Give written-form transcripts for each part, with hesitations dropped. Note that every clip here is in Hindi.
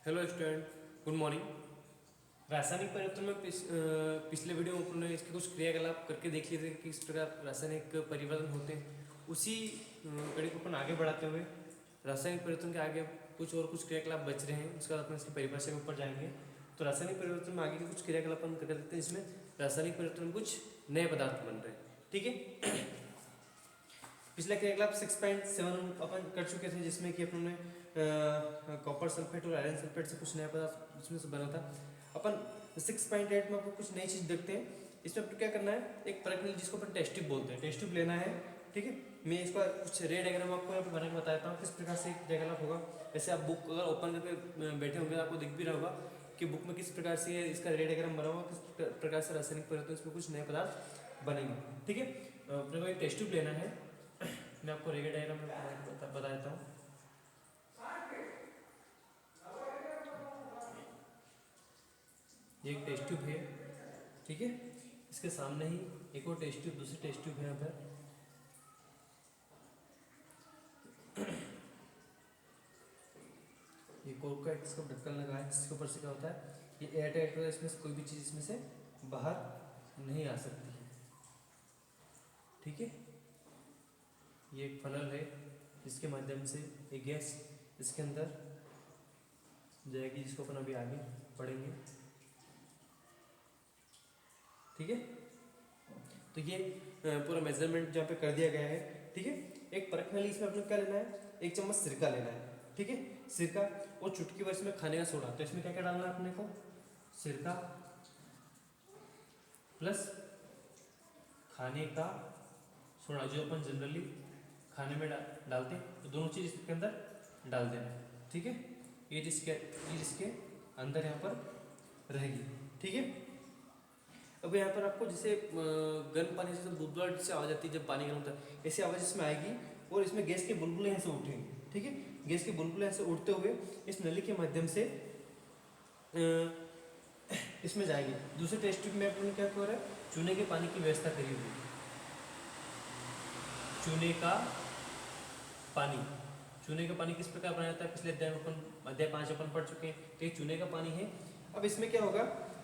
Hello student, good morning. रासायनिक परिवर्तन में पिछले वीडियो में अपने इसके कुछ क्रियाकलाप करके देख लिए थे कि किस प्रकार रासायनिक परिवर्तन होते हैं। उसी कड़ी को अपन आगे बढ़ाते हुए रासायनिक परिवर्तन के आगे कुछ क्रियाकलाप बच रहे हैं, उसके बाद अपन इसकी परिभाषा के ऊपर जाएंगे। तो रासायनिक परिवर्तन में आगे के कुछ क्रियाकलाप अपन कर देते हैं, इसमें रासायनिक परिवर्तन में कुछ नए पदार्थ बन रहे हैं। ठीक है। पिछला क्रियाकलाप 6.7 अपन कर चुके थे, जिसमें कि अपन ने कॉपर सल्फेट और आयरन सल्फेट से कुछ नया पदार्थ उसमें से बना था। अपन 6.8 में आपको कुछ नई चीज़ देखते हैं। इसमें आपको क्या करना है, एक प्रक्रिया जिसको अपन टेस्ट ट्यूब बोलते हैं, टेस्ट ट्यूब लेना है। ठीक है, मैं इसका कुछ रे डायग्राम आपको यहाँ पे बना के बता देता हूँ किस प्रकार से क्रियाकलाप होगा। जैसे आप बुक अगर ओपन करके बैठे होंगे तो आपको दिख भी रहा होगा कि बुक में किस प्रकार से इसका रे डायग्राम बना हुआ, किस प्रकार से रासायनिक परिवर्तन इसमें कुछ नए पदार्थ बनेंगे। ठीक है, अपने को एक टेस्ट ट्यूब लेना है। मैं आपको रेगे डायग्राम में बता देता हूँ। ये एक टेस्ट ट्यूब है। ठीक है, इसके सामने ही एक और टेस्ट ट्यूब, दूसरी टेस्ट ट्यूब है यहाँ पर। ये कोर्क का इसका ढक्कन लगा है, जिसके ऊपर से क्या होता है, ये एयर टाइट होता है, इसमें से कोई भी चीज़ इसमें से बाहर नहीं आ सकती है। ठीक है, ये एक फनल है जिसके माध्यम से एक गैस इसके अंदर जाएगी, जिसको अपन अभी आगे पढ़ेंगे। ठीक है, तो ये पूरा मेजरमेंट जहाँ पे कर दिया गया है। ठीक है, एक परख नली, इसमें अपने क्या लेना है, एक चम्मच सिरका लेना है। ठीक है, सिरका और चुटकी भर इसमें खाने का सोडा। तो इसमें क्या क्या डालना है अपने को, सिरका प्लस खाने का सोडा, जो अपन जनरली खाने में डालते हैं, तो दोनों चीज़ इसके अंदर डाल देना है। ठीक है, ये जिसके अंदर यहाँ पर रहेगी। ठीक है, अब यहाँ पर आपको जैसे गर्म पानी से बुलबुला से आवाज आती है जब पानी गर्म होता है, ऐसी आवाज़ इसमें आएगी और इसमें गैस के बुलबुले यहाँ से उठेंगे। ठीक है, गैस के बुलबुले यहाँ से उठते हुए इस नली के माध्यम से इसमें जाएंगे। दूसरे टेस्ट ट्यूब में अपने क्या कर रहा है, चूने के पानी की व्यवस्था करी हुई। चूने का पानी, चूने का पानी किस प्रकार बनाया जाता है, पिछले अध्याय में अपन अध्याय 5 अपन पढ़ चुके हैं। तो ये चूने का पानी है। अब इसमें क्या होगा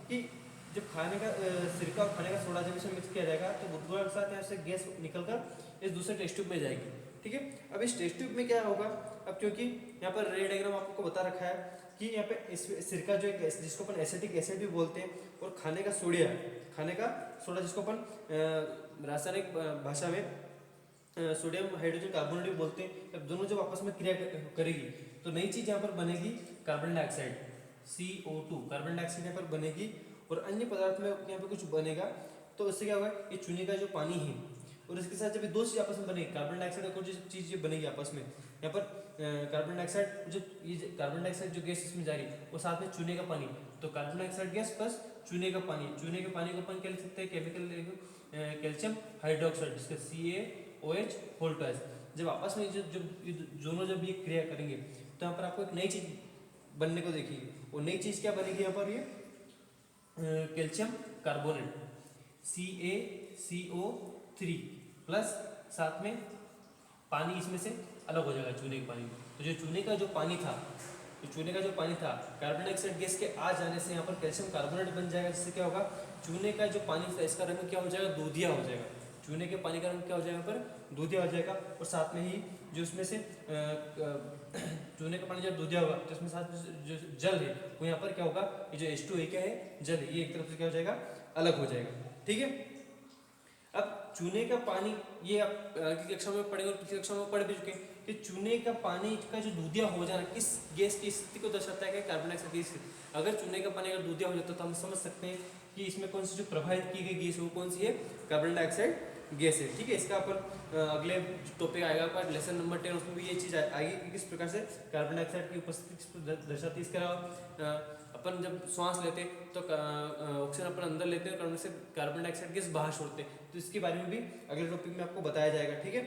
कि जब खाने का सिरका और खाने का सोडा जब इसमें मिक्स किया जाएगा तो बुलबुला के साथ यहाँ से गैस निकलकर इस दूसरे टेस्ट ट्यूब में जाएगी। ठीक है, अब इस टेस्ट ट्यूब में क्या होगा, अब क्योंकि यहाँ पर रे डायग्राम आपको बता रखा है कि यहाँ पे सिरका जो एक जिसको अपन एसिटिक एसिड भी बोलते हैं, और खाने का सोडिया, खाने का सोडा जिसको अपन रासायनिक भाषा में सोडियम हाइड्रोजन कार्बोनेट भी बोलते हैं। अब दोनों जब आपस में क्रिया करेगी तो नई चीज़ यहाँ पर बनेगी, carbon dioxide CO2, carbon dioxide यहाँ पर बनेगी और अन्य पदार्थ में यहाँ पे कुछ बनेगा। तो इससे क्या होगा, ये चूने का जो पानी है और इसके साथ जब ये दो चीज़ आपस में बनेगी, कार्बन डाइऑक्साइड और कुछ चीज़ बनेगी आपस में, यहाँ पर कार्बन डाइऑक्साइड जो ये कार्बन डाइऑक्साइड जो गैस इसमें जा रही है वो साथ में चूने का पानी, तो कार्बन डाइऑक्साइड गैस प्लस चूने का पानी। चूने के पानी को अपन क्या लिख सकते हैं, केमिकल कैल्शियम हाइड्रोक्साइड, जिसका CaOH होल ट्वाइस। जब आपस में दोनों जब ये क्रिया करेंगे तो यहाँ पर आपको एक नई चीज़ बनने को देखिए। और नई चीज़ क्या बनेगी यहाँ पर, ये कैल्शियम कार्बोनेट CaCO3 प्लस साथ में पानी इसमें से अलग हो जाएगा चूने के पानी में। तो जो चूने का जो पानी था, तो चूने का जो पानी था कार्बन डाइऑक्साइड गैस के आ जाने से यहाँ पर कैल्शियम कार्बोनेट बन जाएगा, जिससे क्या होगा, चूने का जो पानी था इसका रंग क्या हो जाएगा, दूधिया हो जाएगा। चूने के पानी का रंग क्या हो जाएगा, यहाँ पर दूधिया हो जाएगा। और साथ में ही जो इसमें से चूने का पानी जब दूधिया होगा तो इसमें साथ जो जल है वो यहाँ पर क्या होगा, ये जो H2 क्या है, जल है, ये एक तरफ से क्या हो जाएगा, अलग हो जाएगा। ठीक है, अब चूने का पानी, ये आप आगे कक्षा में पढ़ेंगे और पिछली कक्षा में पढ़ भी चुके हैं कि चूने का पानी का जो दूधिया हो जाना किस गैस की स्थिति को दर्शाता है, कार्बन डाइऑक्साइड की स्थिति। अगर चूने का पानी अगर दूधिया हो जाता है तो हम समझ सकते हैं कि इसमें कौन सी जो प्रभावित की गई गैस है वो कौन सी है, कार्बन डाइऑक्साइड गैस है। ठीक है, इसका अपन अगले टॉपिक आएगा पर लेसन नंबर 10, उसमें भी ये चीज़ आएगी कि किस प्रकार से कार्बन डाइऑक्साइड की उपस्थिति दर्शाती है। इसके अलावा अपन जब श्वास लेते हैं तो ऑक्सीजन अपन अंदर लेते हैं और से कार्बन डाइऑक्साइड गैस बाहर छोड़ते हैं, तो इसके बारे में भी अगले टॉपिक में आपको बताया जाएगा। ठीक है,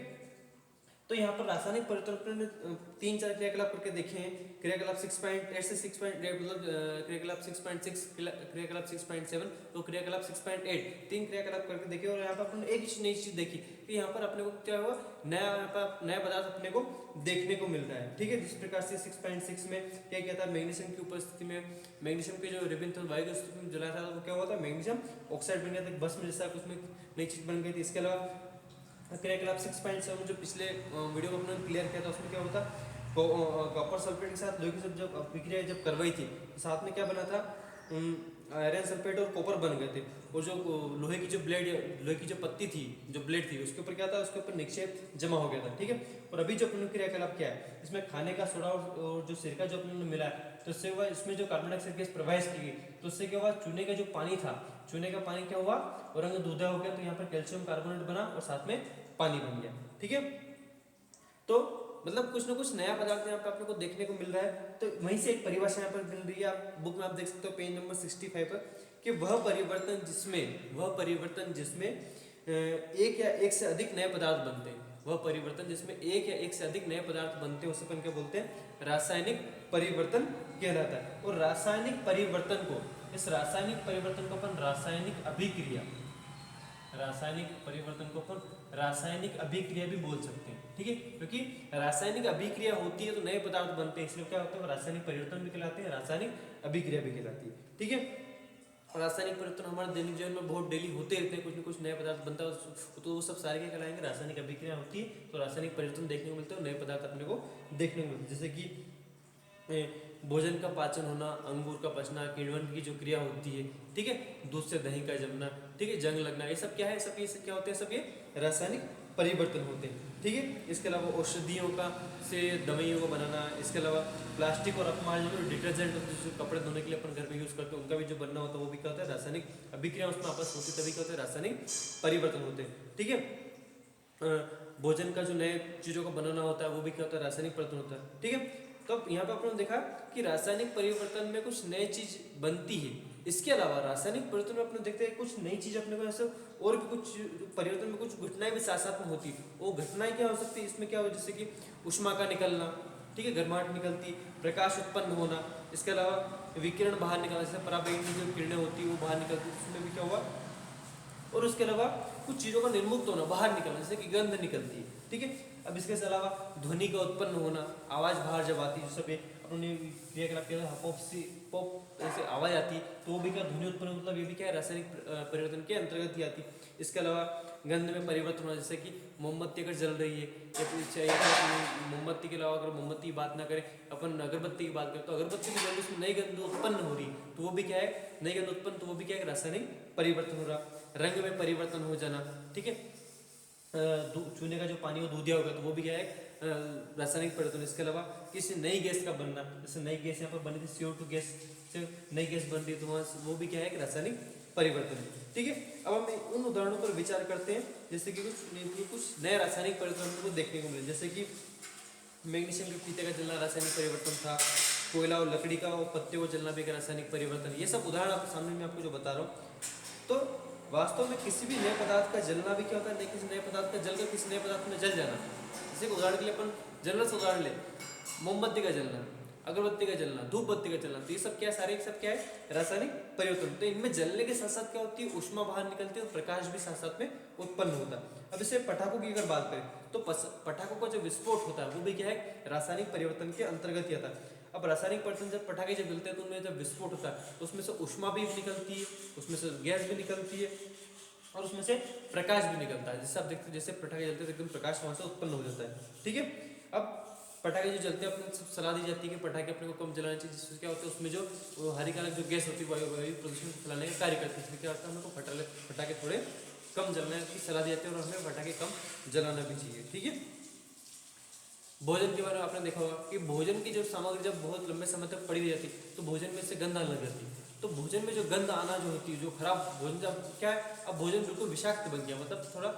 तो यहाँ पर रासायनिक परिवर्तन में 3-4 क्रियाकलाप करके देखे हैं। क्रियाकलाप 6.8 से 6.8 मतलब क्रियाकलाप 6.6, क्रियाकलाप 6.7, तो क्रियाकलाप 6.8, 3 क्रियाकलाप करके देखे। और यहाँ पर अपन एक नई चीज देखी कि यहाँ पर अपने को क्या हुआ, नया पदार्थ अपने को देखने को मिल रहा है। ठीक है, जिस प्रकार से 6.6 में क्या किया था, मैग्नीशियम की उपस्थिति में मैग्नीशियम के जो रिबन था वायु की स्थिति में जलाया था, तो क्या हुआ था, मैग्नीशियम ऑक्साइड बन गया था, भस्म जैसा उसमें नई चीज बन गई थी। इसके अलावा क्रियाकलाप 6.7 जो पिछले वीडियो में अपने क्लियर किया था, उसमें क्या होता, कॉपर सल्फेट के साथ लोहे की जब अभिक्रिया जब करवाई थी, तो साथ में क्या बना था, आयरन सल्फेट और कॉपर बन गए थे। और जो लोहे की जो ब्लेड, लोहे की जो पत्ती थी, जो ब्लेड थी, उसके ऊपर क्या था, उसके ऊपर निक्षेप जमा हो गया था। ठीक है, और अभी जो अपने क्रियाकलाप क्या है, इसमें खाने का सोडा और जो सिरका जो अपने मिला, तो इससे हुआ, इसमें जो कार्बन डाइऑक्साइड गैस प्रवाहित की गई, तो उससे क्या हुआ, चूने का जो पानी था, चूने का पानी क्या हुआ, रंग दूधा हो गया। तो यहाँ पर कैल्शियम कार्बोनेट बना और साथ में पानी बन गया। ठीक है, तो मतलब कुछ ना कुछ नया पदार्थ यहाँ पे आपको को देखने को मिल रहा है। तो वहीं से एक परिभाषा यहाँ पर मिल रही है, आप बुक में आप देख सकते हो पेज नंबर 65 पर, कि वह परिवर्तन जिसमें एक या एक से अधिक नए पदार्थ बनते हैं, वह परिवर्तन जिसमें एक या एक से अधिक नए पदार्थ बनते हैं, उसे अपन क्या बोलते हैं, रासायनिक परिवर्तन कहलाता है। और रासायनिक परिवर्तन को, इस रासायनिक परिवर्तन को अपन रासायनिक अभिक्रिया, रासायनिक परिवर्तन को अपन रासायनिक अभिक्रिया भी बोल सकते हैं। ठीक है, क्योंकि रासायनिक अभिक्रिया होती है तो नए पदार्थ बनते हैं, इसलिए क्या होता है, रासायनिक परिवर्तन भी कहलाते हैं, रासायनिक अभिक्रिया भी कहलाती है। ठीक है, रासायनिक परिवर्तन हमारे दैनिक जीवन में बहुत डेली होते रहते हैं, कुछ न कुछ नया पदार्थ बनता है, तो वो सब सारे क्या कहलाएंगे, रासायनिक अभिक्रिया होती है, तो रासायनिक परिवर्तन देखने को मिलते हैं, नए पदार्थ अपने को देखने को मिलते हैं। जैसे कि भोजन का पाचन होना, अंगूर का पचना, किण्वन की जो क्रिया होती है, ठीक है, दूध से दही का जमना, ठीक है, जंग लगना, ये सब क्या है, सब ये क्या होते हैं, सब ये रासायनिक परिवर्तन होते हैं। ठीक है, इसके अलावा औषधियों का से दवाइयों को बनाना, इसके अलावा प्लास्टिक और अपमार्जन जो डिटर्जेंट जो कपड़े धोने के लिए अपन घर में यूज करते हैं, उनका भी जो बनना होता है, वो भी क्या होता है, रासायनिक अभिक्रिया उसमें आपस होती, तभी क्या होता है, रासायनिक परिवर्तन होते हैं। ठीक है, भोजन का जो नए चीजों का बनाना होता है, वो भी क्या होता है, रासायनिक परिवर्तन होता है। ठीक है, तो यहाँ पे आपने देखा कि रासायनिक परिवर्तन में कुछ नई चीज बनती है। इसके अलावा रासायनिक परिवर्तन में अपने देखते हैं कुछ नई चीज अपने को ऐसे और भी कुछ परिवर्तन में कुछ घटनाएं भी साथ साथ में होती है। वो घटनाएं क्या हो सकती है, इसमें क्या हो, जैसे कि उष्मा का निकलना, ठीक है, गर्माहट निकलती, प्रकाश उत्पन्न होना, इसके अलावा विकिरण बाहर निकलना, जैसे पराबैंगनी जो किरणें होती है वो बाहर निकलती, उसमें भी क्या हुआ, और उसके अलावा कुछ चीज़ों का निर्मुक्त होना, बाहर निकलना, जैसे कि गंध निकलती है। ठीक है, अब इसके अलावा ध्वनि का उत्पन्न होना, आवाज़ बाहर जब आती है, जो सब अपने क्रियाकलाप के पॉप से पॉप ऐसे आवाज़ आती है, तो वो भी क्या ध्वनि उत्पन्न, मतलब ये भी क्या है, रासायनिक परिवर्तन के अंतर्गत ही आती है। इसके अलावा गंध में परिवर्तन होना, जैसे कि मोमबत्ती अगर जल रही है या मोमबत्ती के अलावा अगर मोमबत्ती की बात ना करें, अपन अगरबत्ती की बात करें, तो अगरबत्ती में जब उसमें नई गंध उत्पन्न हो रही, तो वो भी क्या है, नई गंध उत्पन्न, तो वो भी क्या है, रासायनिक परिवर्तन हो रहा। रंग में परिवर्तन हो जाना, ठीक है, चूने का जो पानी वो दूधिया होगा, तो वो भी क्या है, रासायनिक परिवर्तन। इसके अलावा किसी नई गैस का बनना, जैसे नई गैस यहाँ पर बनी थी CO2 गैस से नई गैस बन रही है, तो वहाँ वो भी क्या है, रासायनिक परिवर्तन। ठीक है, अब हम उन उदाहरणों पर विचार करते हैं, जैसे कि कुछ नए रासायनिक परिवर्तन को देखने को मिले, जैसे कि मैग्नीशियम के फीते का जलना रासायनिक परिवर्तन था, कोयला और लकड़ी का और पत्ते को जलना भी एक रासायनिक परिवर्तन। ये सब उदाहरण आपके सामने मैं आपको जो बता रहा हूँ, तो वास्तव में किसी भी नए पदार्थ का जलना भी क्या होता है, किसी नए पदार्थ का जलकर किसी नए पदार्थ में जल जाना। जैसे उदाहरण के लिए अपन जनरल से उदाहरण ले, मोमबत्ती का जलना, अगरबत्ती का जलना, धूप बत्ती का जलना, तो ये सब क्या, सारे सब क्या है, रासायनिक परिवर्तन। तो इनमें जलने के साथ साथ क्या होती है, उष्मा बाहर निकलती है और प्रकाश भी साथ साथ में उत्पन्न होता है। अब इसे पटाखों की अगर बात करें, तो पटाखों का जो विस्फोट होता है वो भी क्या है, रासायनिक परिवर्तन के अंतर्गत ही आता है। अब रासायनिक परिवर्तन जब पटाखे जब जलते हैं, तो उनमें जब विस्फोट होता है, तो उसमें से उष्मा भी निकलती है, उसमें से गैस भी निकलती है, और उसमें से प्रकाश भी निकलता है। जैसे आप देखते हैं, जैसे पटाखे जलते हैं, एकदम प्रकाश वहां से उत्पन्न हो जाता है। ठीक है, अब पटाखे जो जलते हैं, अपने सलाह दी जाती है कि पटाखे अपने को कम जलाना चाहिए, जिससे क्या होता है, उसमें जो हानिकारक जो गैस होती है वायु प्रदूषण फैलाने का कार्य करती है। इसलिए क्या होता है, हमको पटाखे थोड़े कम जलाने की सलाह दी जाती है, और हमें पटाखे कम जलाना भी चाहिए। ठीक है, भोजन के बारे में आपने देखा होगा कि भोजन की जो सामग्री जब बहुत लंबे समय तक पड़ी रहती है, तो भोजन में से गंध आने लग जाती है। तो भोजन में जो गंध आना जो होती है, जो खराब भोजन, जब क्या है, अब भोजन बिल्कुल विषाक्त बन गया, मतलब थोड़ा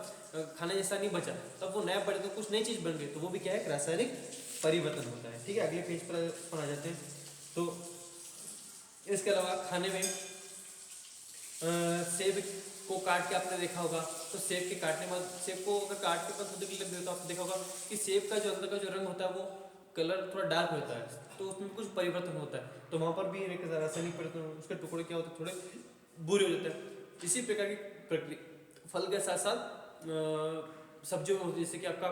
खाने जैसा नहीं बचा, तब वो नया पड़े तो कुछ नई चीज बन गई, तो वो भी क्या है, रासायनिक परिवर्तन होता है। ठीक है, अगले पेज पर आ जाते हैं। तो इसके अलावा खाने में सेब को काट के आपने देखा होगा, तो सेब के काटने के बाद सेब को अगर काट के बाद लग गए तो आपने देखा होगा कि सेब का जो अंदर का जो रंग होता है वो कलर थोड़ा डार्क होता है, तो उसमें कुछ परिवर्तन होता है, तो वहाँ पर भी एक रासायनिक परिवर्तन, उसके टुकड़े क्या होते हैं थोड़े बुरे हो जाते हैं। इसी प्रकार की प्रक्रिया फल के साथ साथ सब्जियों में होती है, जैसे कि आपका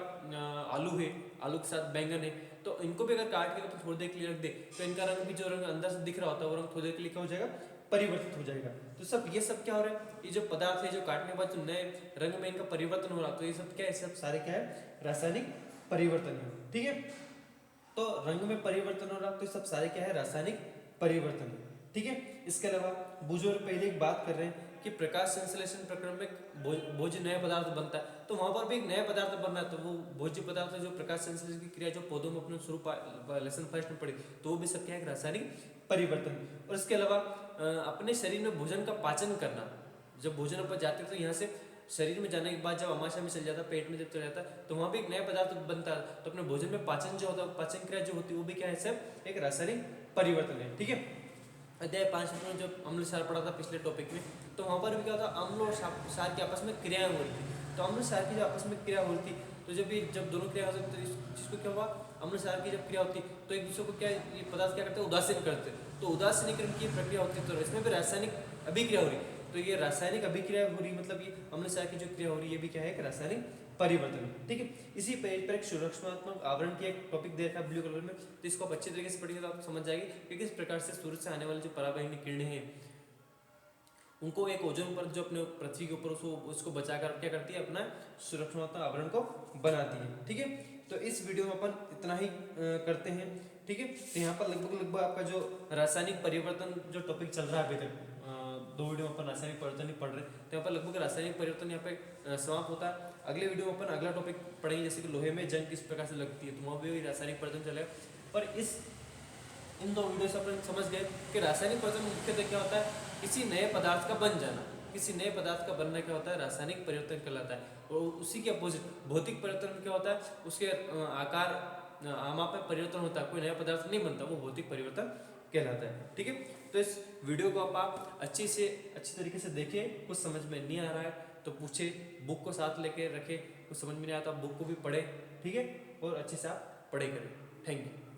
आलू है, आलू के साथ बैंगन है, तो इनको भी अगर काट के तो थोड़ी देर के लिए रख दे तो इनका रंग भी जो रंग अंदर से दिख रहा होता है वो रंग थोड़ी देर के लिए क्या हो जाएगा, परिवर्तित हो जाएगा। तो सब ये सब क्या हो रहा है, ये जो पदार्थ है जो काटने के बाद जो नए रंग में इनका परिवर्तन हो रहा है, तो ये सब क्या है, सब सारे क्या है, रासायनिक परिवर्तन है। ठीक है, तो रंग में परिवर्तन हो रहा है तो ये सब सारे क्या है, रासायनिक परिवर्तन है। ठीक है, इसके अलावा बुजुर्ग पहले एक बात कर रहे हैं कि प्रकाश संश्लेषण प्रक्रम में भोज्य नया पदार्थ बनता है, तो वहां पर भी एक नया पदार्थ बनना है, तो वो भोज्य पदार्थ जो प्रकाश संश्लेषण की क्रिया जो पौधों में अपने शुरू लेसन फर्स्ट में पड़ी, तो वो भी सब क्या है, रासायनिक परिवर्तन। और इसके अलावा अपने शरीर में भोजन का पाचन करना, जब भोजन पर जाते हैं तो यहाँ से शरीर में जाने के बाद जब अमाशय में चल जाता है, पेट में जब चल जाता है, तो वहाँ भी एक नया पदार्थ बनता है, तो अपने भोजन में पाचन जो होता है, पाचन क्रिया जो होती है वो भी क्या है, सब एक रासायनिक परिवर्तन है। ठीक है, अध्याय 5 में जब अम्ल क्षार पढ़ा था पिछले टॉपिक में, तो वहाँ पर भी क्या होता है, अम्ल और क्षार की आपस में क्रियाएं हो रही थी, तो अम्ल क्षार की जो आपस में क्रिया हो रही थी, तो जब दोनों क्रिया होती है तो जिसको क्या हुआ, अम्ल क्षार की जब क्रिया होती तो एक दूसरे को क्या ये पदार्थ क्या करते हैं, उदासीन करते, तो उदासीनीकरण की प्रक्रिया होती है, तो इसमें भी रासायनिक अभिक्रिया हो रही, तो ये रासायनिक अभिक्रिया हो रही, मतलब ये अम्ल क्षार की जो क्रिया हो रही है, ये भी क्या है, एक रासायनिक परिवर्तन। ठीक है, इसी पेज पर एक सुरक्षात्मक आवरण की एक टॉपिक दे रखा है ब्लू कलर में, तो इसको आप अच्छे तरीके से पढ़ेंगे तो आप समझ जाएंगे कि किस प्रकार से सूरज से आने वाले जो पराबैंगनी किरणें हैं उनको एक ओजोन पर जो अपने पृथ्वी के ऊपर उसको बचाकर क्या करती है, अपना सुरक्षात्मक आवरण को बनाती है। ठीक है, तो इस वीडियो में अपन इतना ही करते हैं। ठीक है, तो यहाँ पर लगभग आपका जो रासायनिक परिवर्तन जो टॉपिक चल रहा है अभी तक, दो वीडियो में अपन रासायनिक परिवर्तन ही पढ़ रहे हैं, तो यहाँ पर लगभग रासायनिक परिवर्तन यहाँ पे समाप्त होता है। अगले वीडियो में अपन अगला टॉपिक पढ़ेंगे, जैसे कि लोहे में जंग किस प्रकार से लगती है, तो वहाँ भी रासायनिक परिवर्तन चलेगा। पर इन दो वीडियो से अपन समझ गए कि रासायनिक परिवर्तन मुख्यतः क्या होता है, किसी नए पदार्थ का बन जाना, किसी नए पदार्थ का बनना क्या होता है, रासायनिक परिवर्तन कहलाता है। और उसी के अपोजिट भौतिक परिवर्तन क्या होता है, उसके आकार आमाप में परिवर्तन होता है, कोई नया पदार्थ नहीं बनता, वो भौतिक परिवर्तन कहलाता है। ठीक है, तो इस वीडियो को आप अच्छी तरीके से देखें, कुछ समझ में नहीं आ रहा है तो पूछे, बुक को साथ लेके रखें, कुछ समझ में नहीं आता बुक को भी पढ़े। ठीक है, और अच्छे से आप पढ़े करें। Thank you.